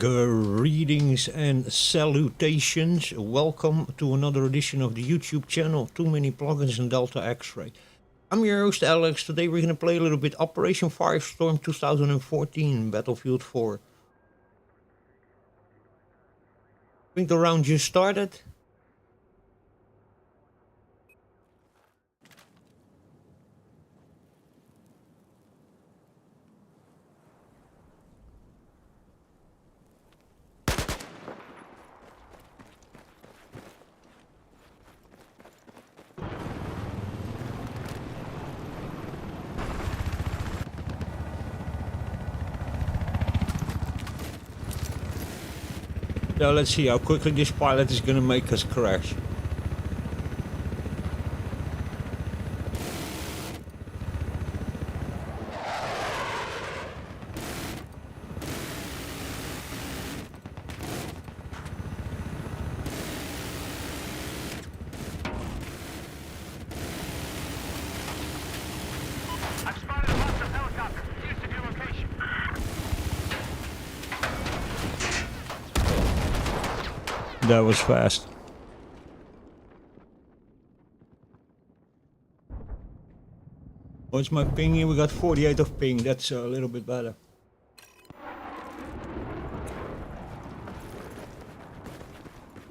Greetings and salutations. Welcome to another edition of the YouTube channel, Too Many Plugins and Delta X-Ray. I'm your host Alex. Today we're going to play a little bit Operation Firestorm 2014 Battlefield 4. I think the round just started. Now let's see how quickly this pilot is going to make us crash. I've spotted a hostile helicopter. Use to your location. That was fast. What's my ping here? We got 48 of ping. That's a little bit better.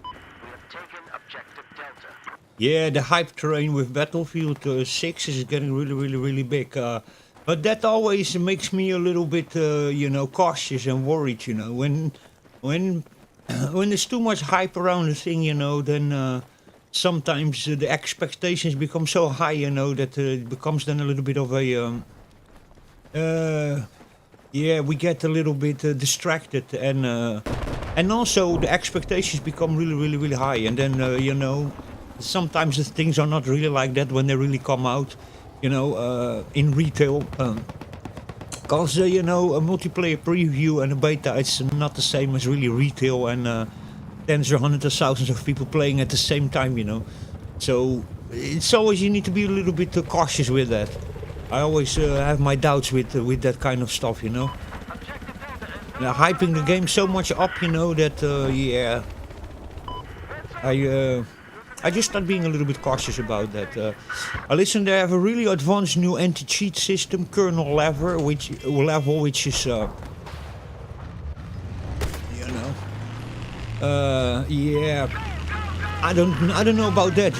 We have taken objective Delta. Yeah, the hype train with Battlefield 6 is getting really big. But that always makes me a little bit, cautious and worried. When there's too much hype around the thing, then sometimes the expectations become so high, that it becomes then a little bit of a, we get a little bit distracted, and also the expectations become really high, and then sometimes the things are not really like that when they really come out, in retail. Because, a multiplayer preview and a beta, it's not the same as really retail and tens or hundreds of thousands of people playing at the same time, So it's always, you need to be a little bit cautious with that. I always have my doubts with that kind of stuff, Objective Delta. Hyping the game so much up, that, I just start being a little bit cautious about that. I listen, they have a really advanced new anti-cheat system, kernel level, which is, I don't know about that,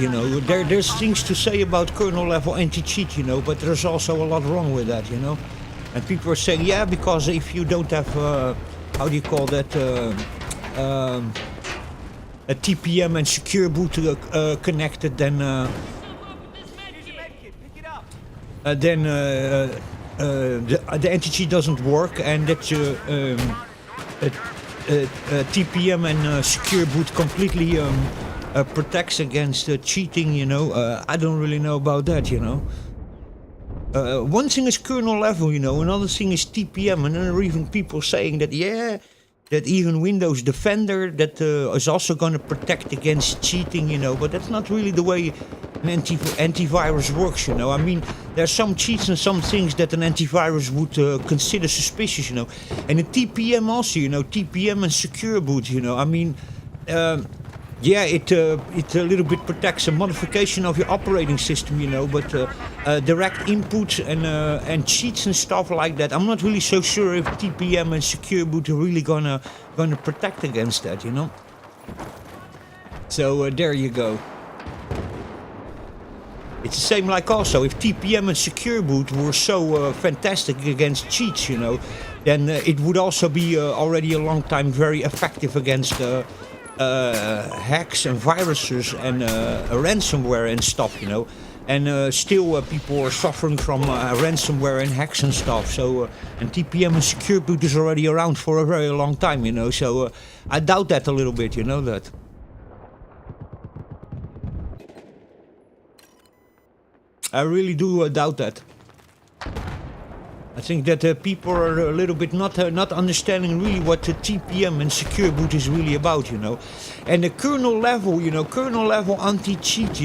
There's things to say about kernel level anti-cheat, but there's also a lot wrong with that, And people are saying, yeah, because if you don't have, how do you call that, a TPM and secure boot connected, then the anti-cheat doesn't work, and that TPM and secure boot completely protects against cheating. I don't really know about that. One thing is kernel level, another thing is TPM, and then there are even people saying that that even Windows Defender that is also going to protect against cheating, but that's not really the way an antivirus works, I mean, there's some cheats and some things that an antivirus would consider suspicious, and the TPM also, TPM and secure boot, I mean, it a little bit protects a modification of your operating system, but direct inputs and cheats and stuff like that, I'm not really so sure if TPM and secure boot are really gonna protect against that, So there you go. It's the same like also if TPM and secure boot were so fantastic against cheats, then it would also be already a long time very effective against hacks and viruses and ransomware and stuff, And still people are suffering from ransomware and hacks and stuff. So and TPM and secure boot is already around for a very long time, So I doubt that a little bit, that. I really do doubt that. I think that people are a little bit not understanding really what the TPM and secure boot is really about, And the kernel level, kernel level anti-cheat,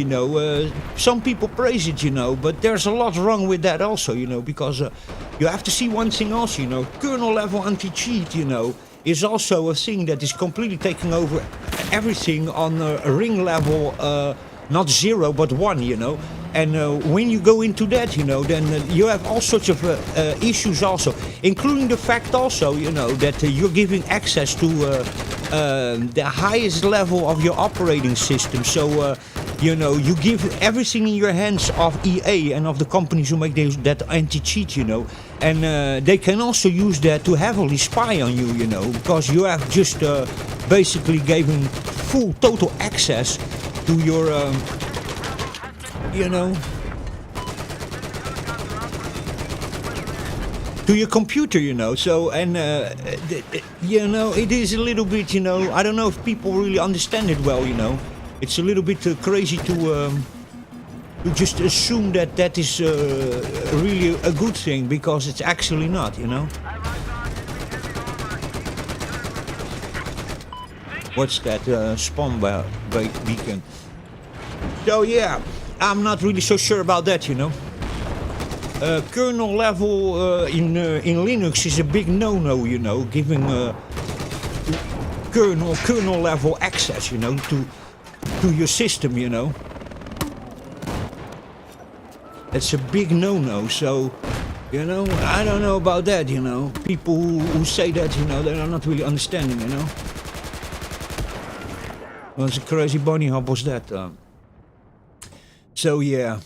some people praise it, but there's a lot wrong with that also, because you have to see one thing also, kernel level anti-cheat, is also a thing that is completely taking over everything on a ring level, not 0 but 1, you know. And when you go into that, you know, then you have all sorts of issues also, including the fact also, you know, that you're giving access to the highest level of your operating system. So, you know, you give everything in your hands of EA and of the companies who make that anti-cheat, you know. And they can also use that to heavily spy on you, you know, because you have just basically given full, total access to your... you know, to your computer, you know. So, and you know, it is a little bit, you know, I don't know if people really understand it well, you know. It's a little bit crazy to just assume that that is really a good thing, because it's actually not, you know. What's that? Spawn beacon. So yeah, I'm not really so sure about that, you know. Kernel level in Linux is a big no-no, you know, giving kernel level access, you know, to your system, you know. That's a big no-no. So, you know, I don't know about that, you know. People who say that, you know, they're not really understanding, you know. Well, it's a crazy bunny hop was that. So yeah.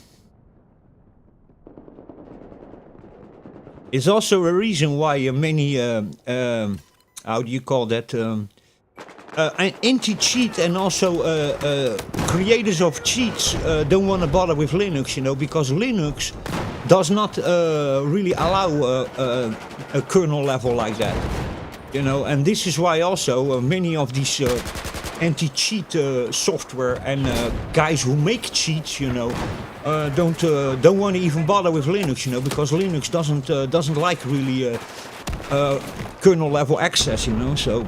It's also a reason why many, how do you call that, anti-cheat and also creators of cheats don't want to bother with Linux, you know, because Linux does not really allow a kernel level like that, you know, and this is why also many of these anti-cheat software and guys who make cheats, you know, don't want to even bother with Linux, you know, because Linux doesn't like really kernel level access, you know. So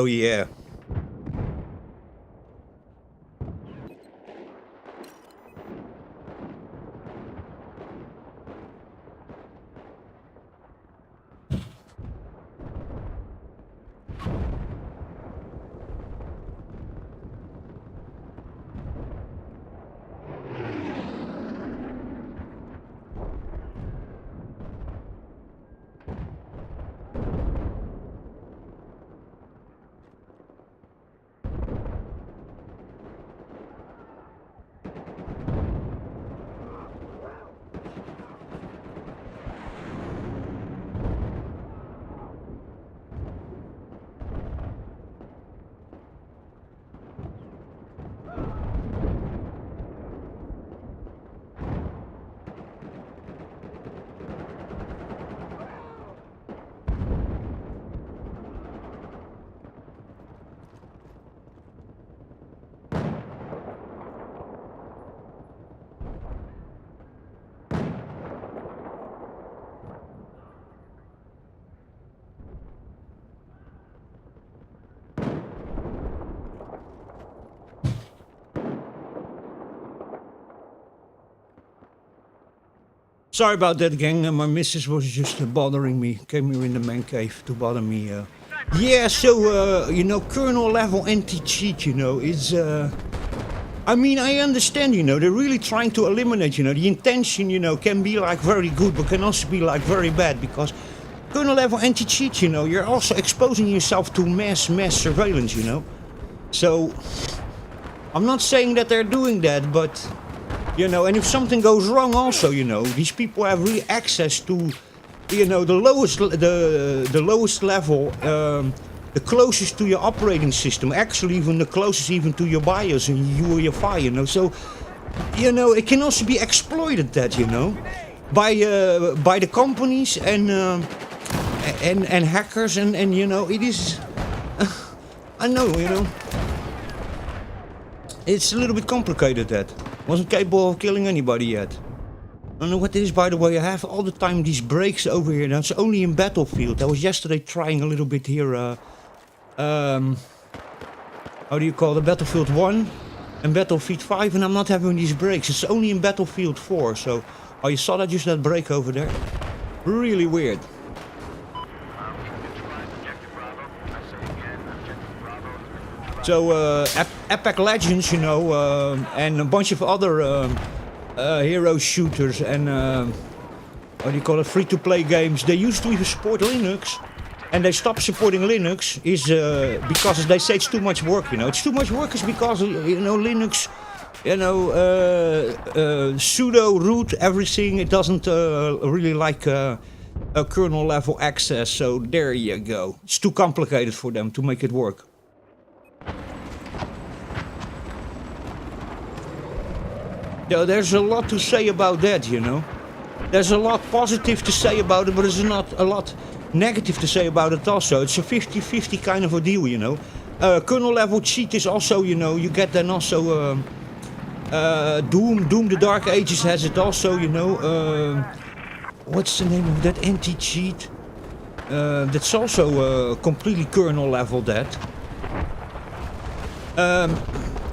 yeah. Sorry about that, gang. My missus was just bothering me. Came here in the man cave to bother me. Yeah, so, you know, kernel level anti-cheat, you know, is... I mean, I understand, you know, they're really trying to eliminate, you know, the intention, you know, can be like very good, but can also be like very bad, because kernel level anti-cheat, you know, you're also exposing yourself to mass surveillance, you know. So, I'm not saying that they're doing that, but... You know, and if something goes wrong also, you know, these people have really access to, you know, the lowest level, the closest to your operating system, actually even the closest even to your BIOS and UEFI, you know. So, you know, it can also be exploited that, you know, by the companies and hackers and you know, it is, I know, you know, it's a little bit complicated that. Wasn't capable of killing anybody yet. I don't know what it is, by the way. I have all the time these breaks over here. That's only in Battlefield. I was yesterday trying a little bit here. How do you call it? Battlefield 1 and Battlefield 5, and I'm not having these breaks. It's only in Battlefield 4. So, oh, you saw that just that break over there? Really weird. Neutralize objective Bravo. I say again, objective Bravo has been neutralized. So Apex Legends, you know, and a bunch of other hero shooters and what do you call it, free-to-play games. They used to even support Linux, and they stopped supporting Linux is because they say it's too much work. You know, it's too much work is because you know Linux, you know, sudo root everything. It doesn't really like a kernel level access. So there you go. It's too complicated for them to make it work. Yeah, there's a lot to say about that, you know. There's a lot positive to say about it, but there's not a lot negative to say about it also. It's a 50-50 kind of a deal, you know. Kernel level cheat is also, you know, you get then also Doom the Dark Ages has it also, you know. What's the name of that anti-cheat? That's also completely kernel level that.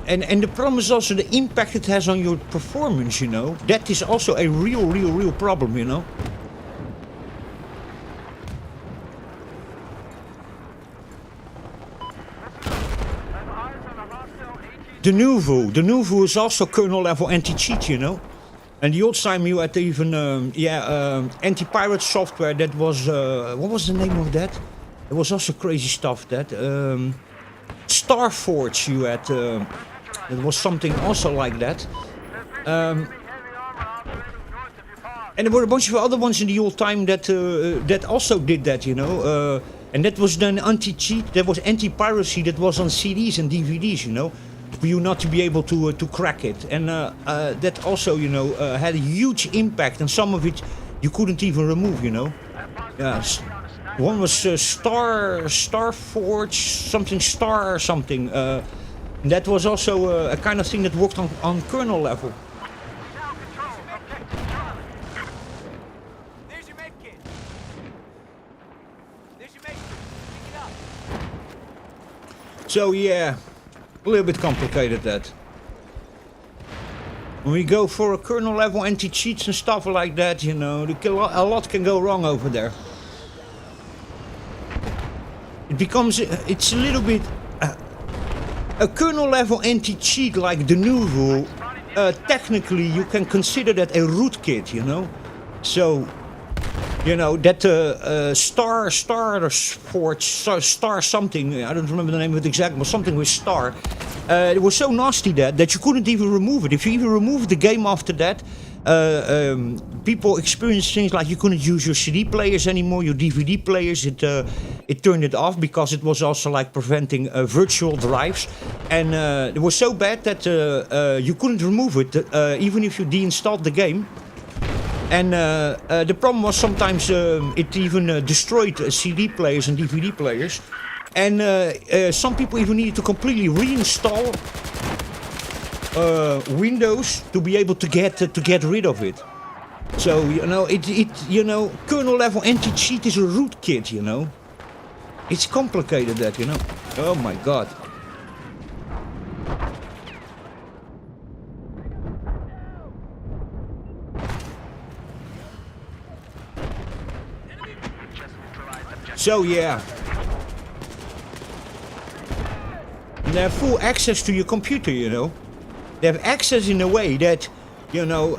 And the problem is also the impact it has on your performance, you know. That is also a real problem, you know. The Nuvu is also kernel level anti-cheat, you know. And the old time you had even, anti-pirate software that was, what was the name of that? It was also crazy stuff that, Starforge you had, it was something also like that. And there were a bunch of other ones in the old time that that also did that, you know. And that was then anti-cheat, that was anti-piracy, that was on CDs and DVDs, you know, for you not to be able to crack it. And that also, you know, had a huge impact, and some of it you couldn't even remove, you know. Yes. One was Starforge, something Star or something. That was also a kind of thing that worked on kernel level. There's your med kit. There's your med kit. Pick it up. So yeah, a little bit complicated that. When we go for a kernel level anti-cheats and stuff like that, you know, a lot can go wrong over there. It becomes, it's a little bit, a kernel level anti-cheat like the Nuvu, technically you can consider that a rootkit, you know. So, you know, that Star something, I don't remember the name of it exactly, but something with Star. It was so nasty that you couldn't even remove it. If you even removed the game after that, people experienced things like you couldn't use your CD players anymore, your DVD players. It turned it off because it was also like preventing virtual drives, and it was so bad that you couldn't remove it even if you deinstalled the game. And the problem was sometimes it even destroyed CD players and DVD players, and some people even needed to completely reinstall Windows to be able to get rid of it. So you know, you know, kernel level anti-cheat is a rootkit, you know. It's complicated that, you know. Oh my god. So yeah. They have full access to your computer, you know. They have access in a way that, you know,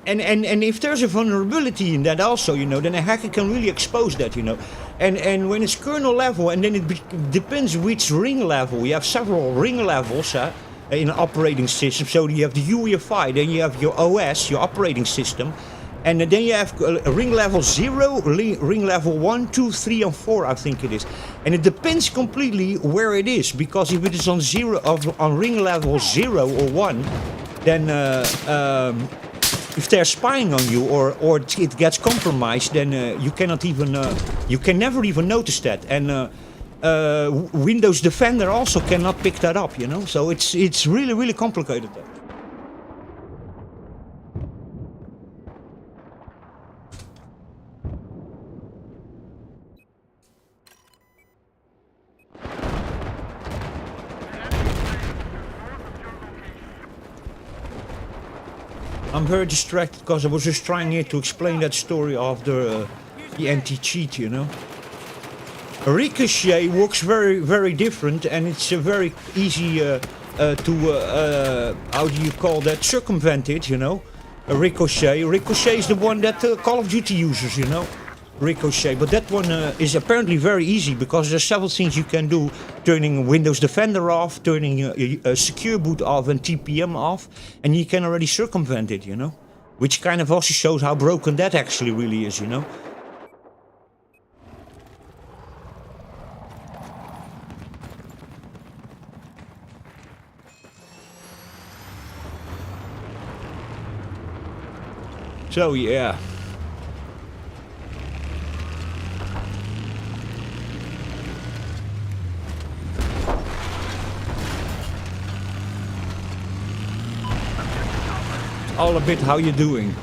and if there's a vulnerability in that also, you know, then a hacker can really expose that, you know. And when it's kernel level, and then it depends which ring level. You have several ring levels in an operating system. So you have the UEFI, then you have your OS, your operating system. And then you have ring level 0, ring level 1, 2, 3, and 4, I think it is. And it depends completely where it is, because if it is on ring level 0 or 1, then if they're spying on you or it gets compromised, then you cannot even, you can never even notice that. And Windows Defender also cannot pick that up, you know. So it's really complicated. I'm very distracted because I was just trying here to explain that story of the anti-cheat, you know. Ricochet works very, very different, and it's a very easy to how do you call that, circumvent it, you know. A Ricochet. Ricochet is the one that Call of Duty uses, you know. Ricochet, but that one is apparently very easy because there's several things you can do: turning Windows Defender off, turning a secure boot off, and TPM off, and you can already circumvent it, you know. Which kind of also shows how broken that actually really is, you know. So yeah. All a bit how you doing.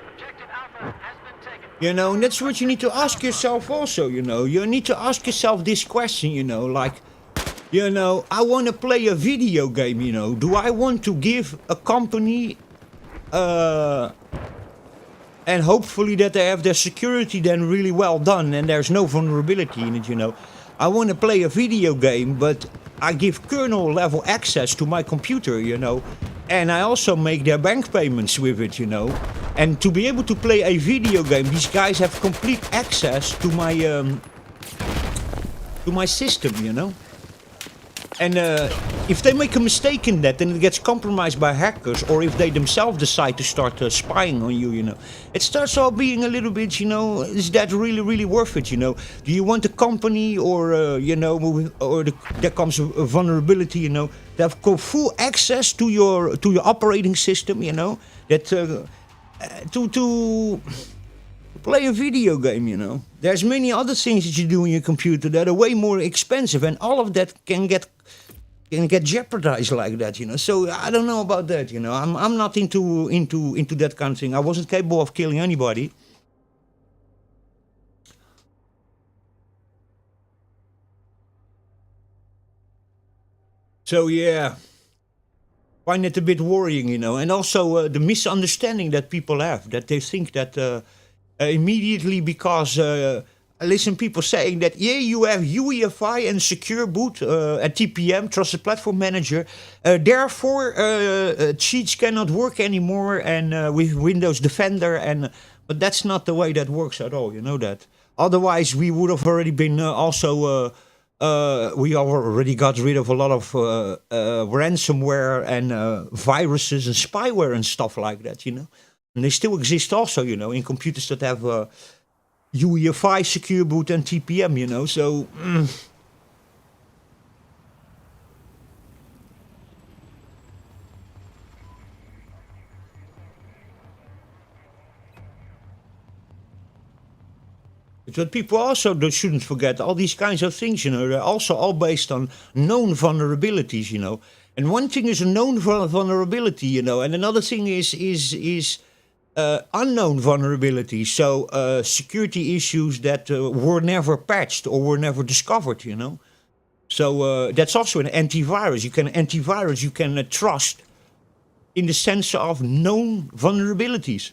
Objective Alpha has been taken. You know, and that's what you need to ask yourself also, you know. You need to ask yourself this question, you know, like, you know, I want to play a video game, you know. Do I want to give a company and hopefully that they have their security then really well done and there's no vulnerability in it, you know. I want to play a video game, but I give kernel level access to my computer, you know. And I also make their bank payments with it, you know. And to be able to play a video game, these guys have complete access to my system, you know. And if they make a mistake in that, then it gets compromised by hackers, or if they themselves decide to start spying on you, you know. It starts all being a little bit, you know, is that really, really worth it, you know? Do you want a company or, you know, or there comes a vulnerability, you know, to have full access to your operating system, you know, that to play a video game, you know. There's many other things that you do on your computer that are way more expensive, and all of that can get jeopardized like that, you know. So I don't know about that, you know. I'm not into that kind of thing. I wasn't capable of killing anybody. So yeah, find it a bit worrying, you know, and also the misunderstanding that people have, that they think that immediately because I listen people saying that, yeah, you have UEFI and secure boot at TPM, Trusted Platform Manager, therefore cheats cannot work anymore and with Windows Defender, and but that's not the way that works at all, you know that. Otherwise we would have already been we already got rid of a lot of ransomware and viruses and spyware and stuff like that, you know. And they still exist also, you know, in computers that have UEFI, secure boot, and TPM, you know. So, But people also shouldn't forget, all these kinds of things, you know, they're also all based on known vulnerabilities, you know. And one thing is a known vulnerability, you know, and another thing is unknown vulnerabilities. So security issues that were never patched or were never discovered, you know. So that's also an antivirus. You can trust in the sense of known vulnerabilities.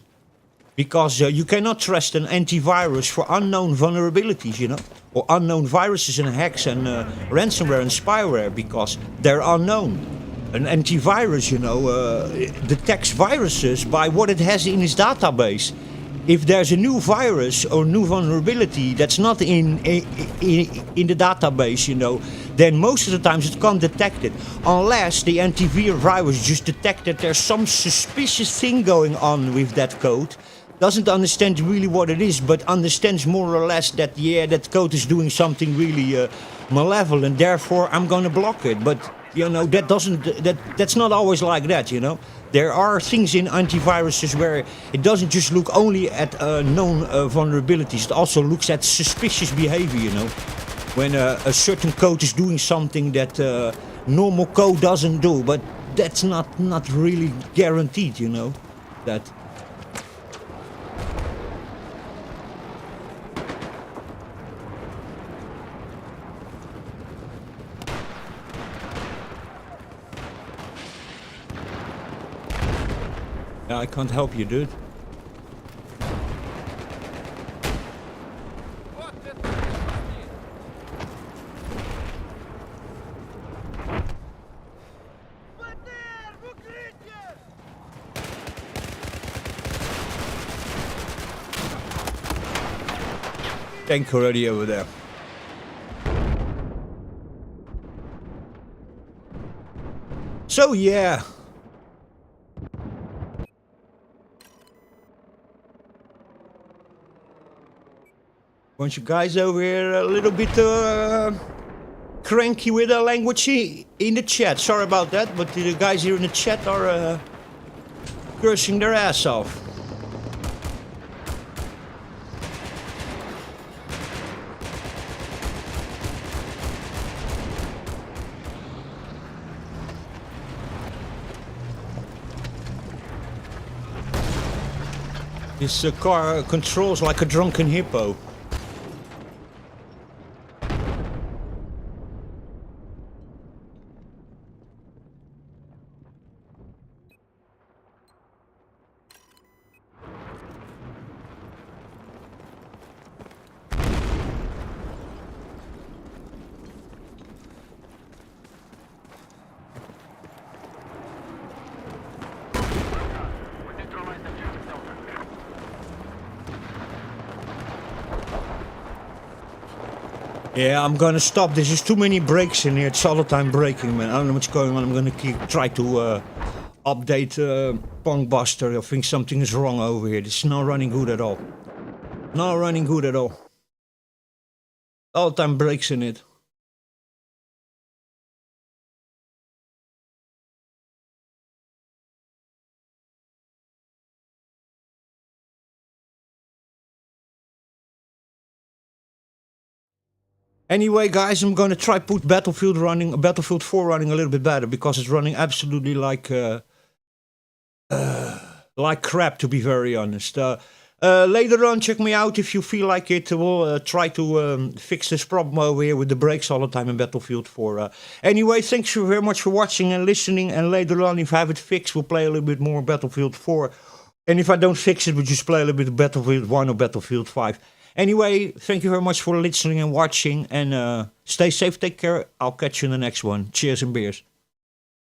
Because you cannot trust an antivirus for unknown vulnerabilities, you know, or unknown viruses and hacks and ransomware and spyware, because they're unknown. An antivirus, you know, detects viruses by what it has in its database. If there's a new virus or new vulnerability that's not in the database, you know, then most of the times it can't detect it, unless the antivirus just detected there's some suspicious thing going on with that code. Doesn't understand really what it is, but understands more or less that, yeah, that code is doing something really malevolent, therefore I'm gonna block it. But, you know, that's not always like that, you know. There are things in antiviruses where it doesn't just look only at known vulnerabilities, it also looks at suspicious behavior, you know. When a certain code is doing something that normal code doesn't do, but that's not really guaranteed, you know, that. I can't help you, dude. Вот это пошли. БТР, в укрытие! Tank already over there. So yeah. Bunch of guys over here a little bit cranky with their language in the chat. Sorry about that, but the guys here in the chat are cursing their ass off. This car controls like a drunken hippo. We neutralized objective Delta. Yeah, I'm gonna stop. There's just too many breaks in here. It's all the time breaking, man. I don't know what's going on. I'm gonna try to update Punkbuster. I think something is wrong over here. This is not running good at all. Not running good at all. All the time breaks in it. Anyway, guys, I'm gonna try put Battlefield 4 running a little bit better because it's running absolutely like crap, to be very honest. Later on, check me out if you feel like it. We'll try to fix this problem over here with the brakes all the time in Battlefield 4. Anyway, thanks you very much for watching and listening. And later on, if I have it fixed, we'll play a little bit more Battlefield 4. And if I don't fix it, we'll just play a little bit of Battlefield 1 or Battlefield 5. Anyway, thank you very much for listening and watching. And stay safe, take care. I'll catch you in the next one. Cheers and beers.